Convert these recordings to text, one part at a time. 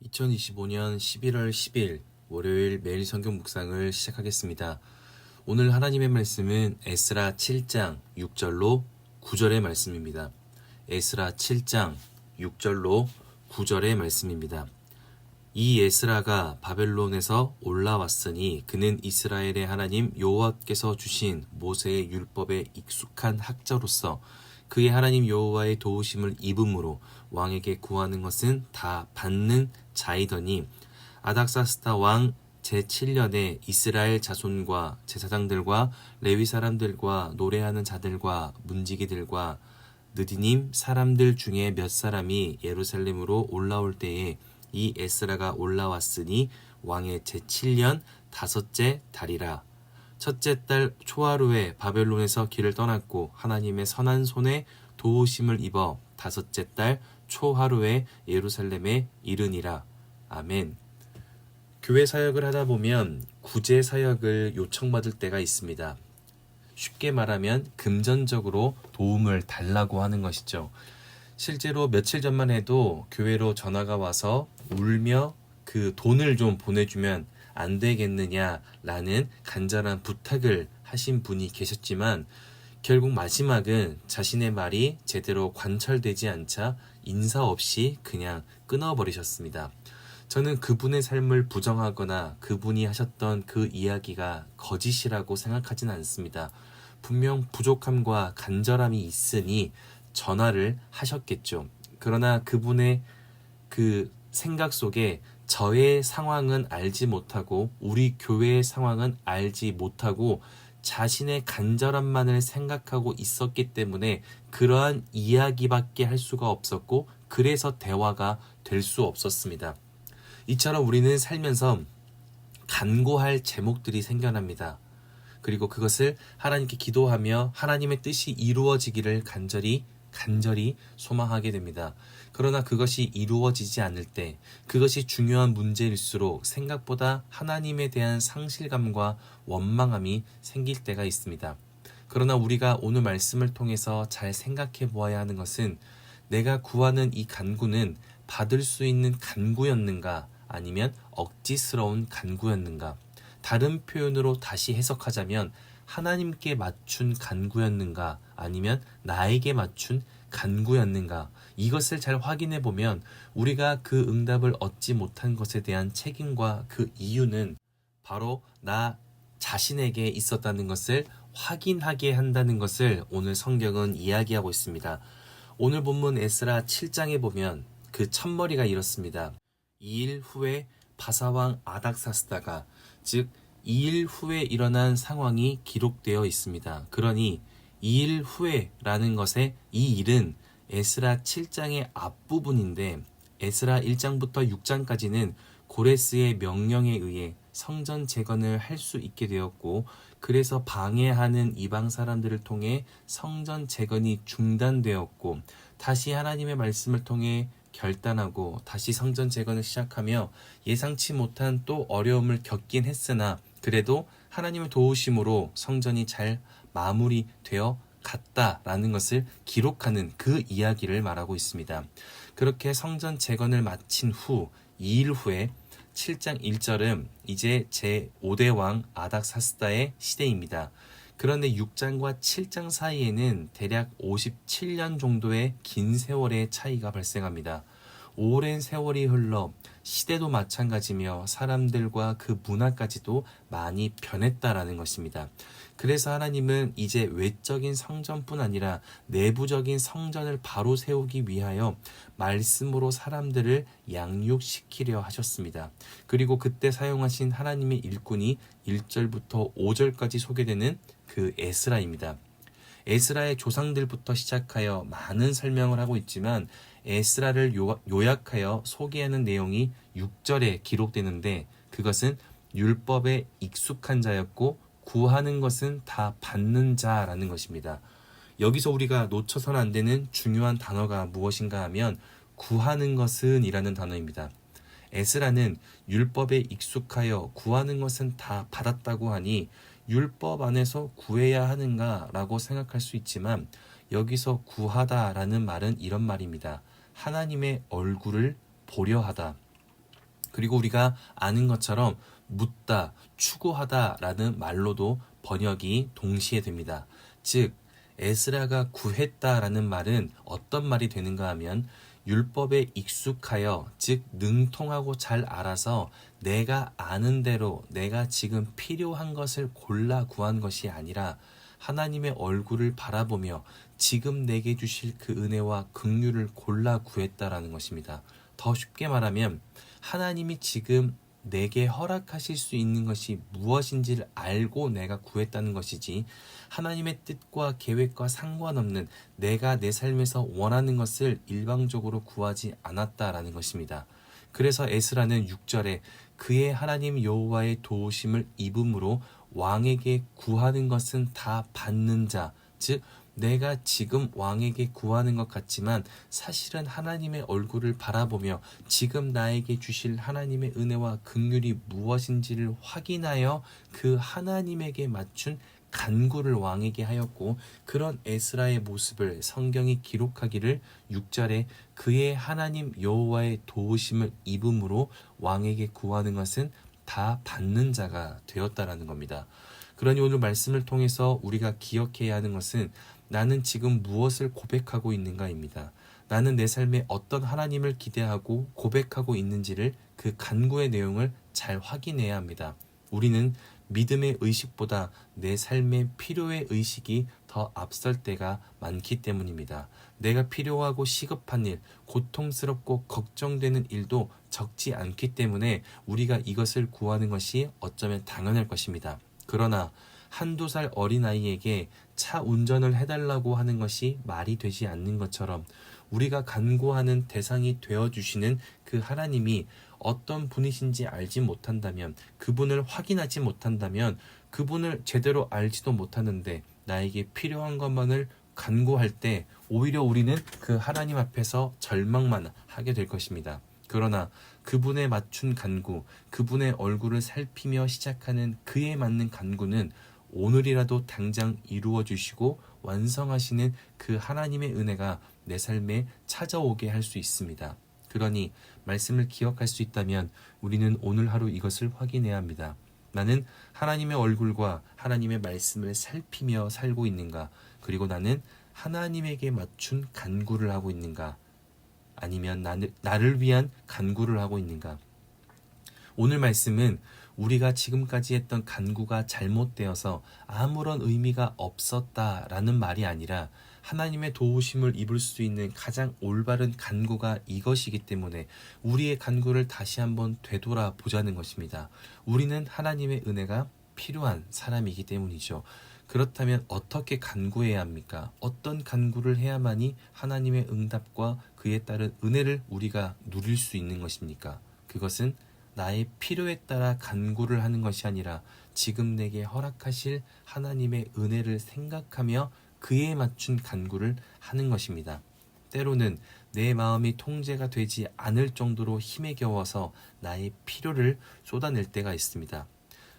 2025년 11월 10일 월요일 매일 성경 묵상을 시작하겠습니다. 오늘 하나님의 말씀은 에스라 7장 6절로 9절의 말씀입니다. 에스라 7장 6절로 9절의 말씀입니다. 이 에스라가 바벨론에서 올라왔으니 그는 이스라엘의 하나님 여호와께서 주신 모세의 율법에 익숙한 학자로서 그의 하나님 여호와의 도우심을 입음으로 왕에게 구하는 것은 다 받는 자이더니 아닥사스다 왕 제7년에 이스라엘 자손과 제사장들과 레위 사람들과 노래하는 자들과 문지기들과 느디님 사람들 중에 몇 사람이 예루살렘으로 올라올 때에 이 에스라가 올라왔으니 왕의 제7년 다섯째 달이라. 첫째 달 초하루에 바벨론에서 길을 떠났고 하나님의 선한 손에 도우심을 입어 다섯째 달 초하루에 예루살렘에 이르니라. 아멘. 교회 사역을 하다 보면 구제 사역을 요청받을 때가 있습니다. 쉽게 말하면 금전적으로 도움을 달라고 하는 것이죠. 실제로 며칠 전만 해도 교회로 전화가 와서 울며 그 돈을 좀 보내주면 안 되겠느냐라는 간절한 부탁을 하신 분이 계셨지만 결국 마지막은 자신의 말이 제대로 관철되지 않자 인사 없이 그냥 끊어버리셨습니다. 저는 그분의 삶을 부정하거나 그분이 하셨던 그 이야기가 거짓이라고 생각하진 않습니다. 분명 부족함과 간절함이 있으니 전화를 하셨겠죠. 그러나 그분의 그 생각 속에 저의 상황은 알지 못하고 우리 교회의 상황은 알지 못하고 자신의 간절함만을 생각하고 있었기 때문에 그러한 이야기밖에 할 수가 없었고 그래서 대화가 될 수 없었습니다. 이처럼 우리는 살면서 간구할 제목들이 생겨납니다. 그리고 그것을 하나님께 기도하며 하나님의 뜻이 이루어지기를 간절히 소망하게 됩니다. 그러나 그것이 이루어지지 않을 때 그것이 중요한 문제일수록 생각보다 하나님에 대한 상실감과 원망함이 생길 때가 있습니다. 그러나 우리가 오늘 말씀을 통해서 잘 생각해 보아야 하는 것은 내가 구하는 이 간구는 받을 수 있는 간구였는가 아니면 억지스러운 간구였는가. 다른 표현으로 다시 해석하자면 하나님께 맞춘 간구였는가 아니면 나에게 맞춘 간구였는가. 이것을 잘 확인해 보면 우리가 그 응답을 얻지 못한 것에 대한 책임과 그 이유는 바로 나 자신에게 있었다는 것을 확인하게 한다는 것을 오늘 성경은 이야기하고 있습니다. 오늘 본문 에스라 7장에 보면 그 첫머리가 이렇습니다. 2일 후에 바사왕 아닥사스다가 즉 2일 후에 일어난 상황이 기록되어 있습니다. 그러니 2일 후에라는 것의 이 일은 에스라 7장의 앞부분인데 에스라 1장부터 6장까지는 고레스의 명령에 의해 성전 재건을 할 수 있게 되었고 그래서 방해하는 이방 사람들을 통해 성전 재건이 중단되었고 다시 하나님의 말씀을 통해 결단하고 다시 성전 재건을 시작하며 예상치 못한 또 어려움을 겪긴 했으나 그래도 하나님의 도우심으로 성전이 잘 마무리되어 갔다라는 것을 기록하는 그 이야기를 말하고 있습니다. 그렇게 성전 재건을 마친 후 2일 후에 7장 1절은 이제 제5대 왕 아닥사스다의 시대입니다. 그런데 6장과 7장 사이에는 대략 57년 정도의 긴 세월의 차이가 발생합니다. 오랜 세월이 흘러 시대도 마찬가지며 사람들과 그 문화까지도 많이 변했다라는 것입니다. 그래서 하나님은 이제 외적인 성전뿐 아니라 내부적인 성전을 바로 세우기 위하여 말씀으로 사람들을 양육시키려 하셨습니다. 그리고 그때 사용하신 하나님의 일꾼이 1절부터 5절까지 소개되는 그 에스라입니다. 에스라의 조상들부터 시작하여 많은 설명을 하고 있지만 에스라를 요약하여 소개하는 내용이 6절에 기록되는데 그것은 율법에 익숙한 자였고 구하는 것은 다 받는 자라는 것입니다. 여기서 우리가 놓쳐서는 안 되는 중요한 단어가 무엇인가 하면 구하는 것은 이라는 단어입니다. 에스라는 율법에 익숙하여 구하는 것은 다 받았다고 하니 율법 안에서 구해야 하는가 라고 생각할 수 있지만 여기서 구하다 라는 말은 이런 말입니다. 하나님의 얼굴을 보려 하다. 그리고 우리가 아는 것처럼 묻다, 추구하다라는 말로도 번역이 동시에 됩니다. 즉 에스라가 구했다라는 말은 어떤 말이 되는가 하면 율법에 익숙하여, 즉 능통하고 잘 알아서 내가 아는 대로 내가 지금 필요한 것을 골라 구한 것이 아니라 하나님의 얼굴을 바라보며 지금 내게 주실 그 은혜와 긍휼을 골라 구했다라는 것입니다. 더 쉽게 말하면 하나님이 지금 내게 허락하실 수 있는 것이 무엇인지를 알고 내가 구했다는 것이지, 하나님의 뜻과 계획과 상관없는 내가 내 삶에서 원하는 것을 일방적으로 구하지 않았다라는 것입니다. 그래서 에스라는 6절에 그의 하나님 여호와의 도우심을 입음으로 왕에게 구하는 것은 다 받는 자, 즉 내가 지금 왕에게 구하는 것 같지만 사실은 하나님의 얼굴을 바라보며 지금 나에게 주실 하나님의 은혜와 긍휼이 무엇인지를 확인하여 그 하나님에게 맞춘 간구를 왕에게 하였고, 그런 에스라의 모습을 성경이 기록하기를 6절에 그의 하나님 여호와의 도우심을 입음으로 왕에게 구하는 것은 다 받는 자가 되었다라는 겁니다. 그러니 오늘 말씀을 통해서 우리가 기억해야 하는 것은 나는 지금 무엇을 고백하고 있는가입니다. 나는 내 삶에 어떤 하나님을 기대하고 고백하고 있는지를, 그 간구의 내용을 잘 확인해야 합니다. 우리는 믿음의 의식보다 내 삶의 필요의 의식이 더 앞설 때가 많기 때문입니다. 내가 필요하고 시급한 일, 고통스럽고 걱정되는 일도 적지 않기 때문에 우리가 이것을 구하는 것이 어쩌면 당연할 것입니다. 그러나 한두 살 어린아이에게 차 운전을 해달라고 하는 것이 말이 되지 않는 것처럼 우리가 간구하는 대상이 되어주시는 그 하나님이 어떤 분이신지 알지 못한다면, 그분을 확인하지 못한다면, 그분을 제대로 알지도 못하는데 나에게 필요한 것만을 간구할 때 오히려 우리는 그 하나님 앞에서 절망만 하게 될 것입니다. 그러나 그분에 맞춘 간구, 그분의 얼굴을 살피며 시작하는 그에 맞는 간구는 오늘이라도 당장 이루어 주시고 완성하시는 그 하나님의 은혜가 내 삶에 찾아오게 할 수 있습니다. 그러니 말씀을 기억할 수 있다면 우리는 오늘 하루 이것을 확인해야 합니다. 나는 하나님의 얼굴과 하나님의 말씀을 살피며 살고 있는가? 그리고 나는 하나님에게 맞춘 간구를 하고 있는가? 아니면 나를 위한 간구를 하고 있는가? 오늘 말씀은 우리가 지금까지 했던 간구가 잘못되어서 아무런 의미가 없었다라는 말이 아니라 하나님의 도우심을 입을 수 있는 가장 올바른 간구가 이것이기 때문에 우리의 간구를 다시 한번 되돌아보자는 것입니다. 우리는 하나님의 은혜가 필요한 사람이기 때문이죠. 그렇다면 어떻게 간구해야 합니까? 어떤 간구를 해야만이 하나님의 응답과 그에 따른 은혜를 우리가 누릴 수 있는 것입니까? 그것은 나의 필요에 따라 간구를 하는 것이 아니라 지금 내게 허락하실 하나님의 은혜를 생각하며 그에 맞춘 간구를 하는 것입니다. 때로는 내 마음이 통제가 되지 않을 정도로 힘에 겨워서 나의 필요를 쏟아낼 때가 있습니다.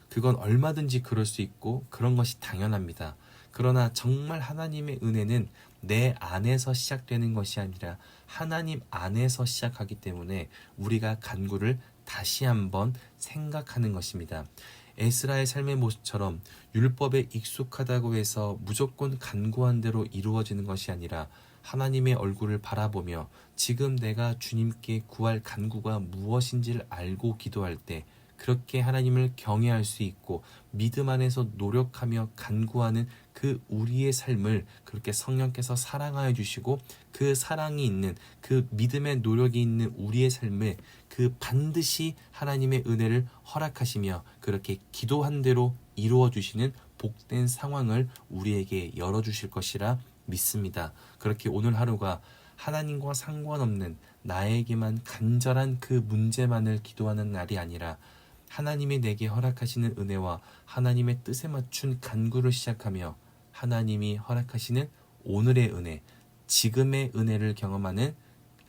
그건 얼마든지 그럴 수 있고 그런 것이 당연합니다. 그러나 정말 하나님의 은혜는 내 안에서 시작되는 것이 아니라 하나님 안에서 시작하기 때문에 우리가 간구를 다시 한번 생각하는 것입니다. 에스라의 삶의 모습처럼 율법에 익숙하다고 해서 무조건 간구한 대로 이루어지는 것이 아니라 하나님의 얼굴을 바라보며 지금 내가 주님께 구할 간구가 무엇인지를 알고 기도할 때 그렇게 하나님을 경외할 수 있고 믿음 안에서 노력하며 간구하는 그 우리의 삶을 그렇게 성령께서 사랑하여 주시고 그 사랑이 있는 그 믿음의 노력이 있는 우리의 삶에 그 반드시 하나님의 은혜를 허락하시며 그렇게 기도한 대로 이루어 주시는 복된 상황을 우리에게 열어주실 것이라 믿습니다. 그렇게 오늘 하루가 하나님과 상관없는 나에게만 간절한 그 문제만을 기도하는 날이 아니라 하나님이 내게 허락하시는 은혜와 하나님의 뜻에 맞춘 간구를 시작하며 하나님이 허락하시는 오늘의 은혜, 지금의 은혜를 경험하는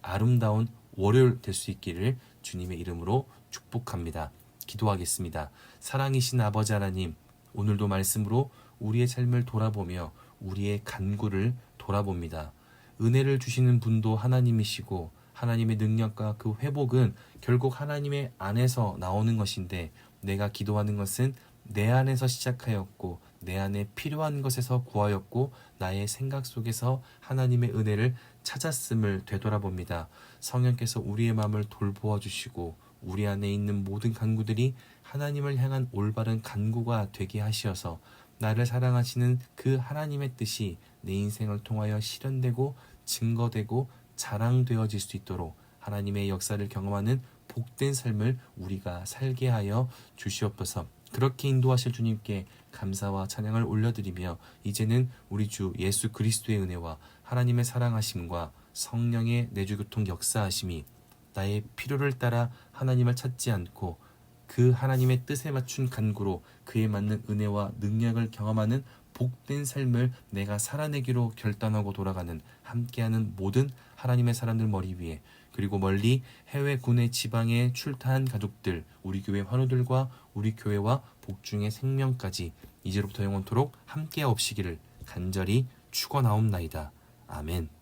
아름다운 월요일 될 수 있기를 주님의 이름으로 축복합니다. 기도하겠습니다. 사랑이신 아버지 하나님, 오늘도 말씀으로 우리의 삶을 돌아보며 우리의 간구를 돌아봅니다. 은혜를 주시는 분도 하나님이시고 하나님의 능력과 그 회복은 결국 하나님의 안에서 나오는 것인데, 내가 기도하는 것은 내 안에서 시작하였고 내 안에 필요한 것에서 구하였고 나의 생각 속에서 하나님의 은혜를 찾았음을 되돌아봅니다. 성령께서 우리의 마음을 돌보아 주시고 우리 안에 있는 모든 간구들이 하나님을 향한 올바른 간구가 되게 하시어서 나를 사랑하시는 그 하나님의 뜻이 내 인생을 통하여 실현되고 증거되고 자랑되어질 수 있도록 하나님의 역사를 경험하는 복된 삶을 우리가 살게 하여 주시옵소서. 그렇게 인도하실 주님께 감사와 찬양을 올려드리며, 이제는 우리 주 예수 그리스도의 은혜와 하나님의 사랑하심과 성령의 내주교통 역사하심이 나의 필요를 따라 하나님을 찾지 않고 그 하나님의 뜻에 맞춘 간구로 그에 맞는 은혜와 능력을 경험하는 복된 삶을 내가 살아내기로 결단하고 돌아가는, 함께하는 모든 하나님의 사람들 머리 위에, 그리고 멀리 해외 국내 지방에 출타한 가족들, 우리 교회 환우들과 우리 교회와 복중의 생명까지 이제로부터 영원토록 함께하옵시기를 간절히 축원하옵나이다. 아멘.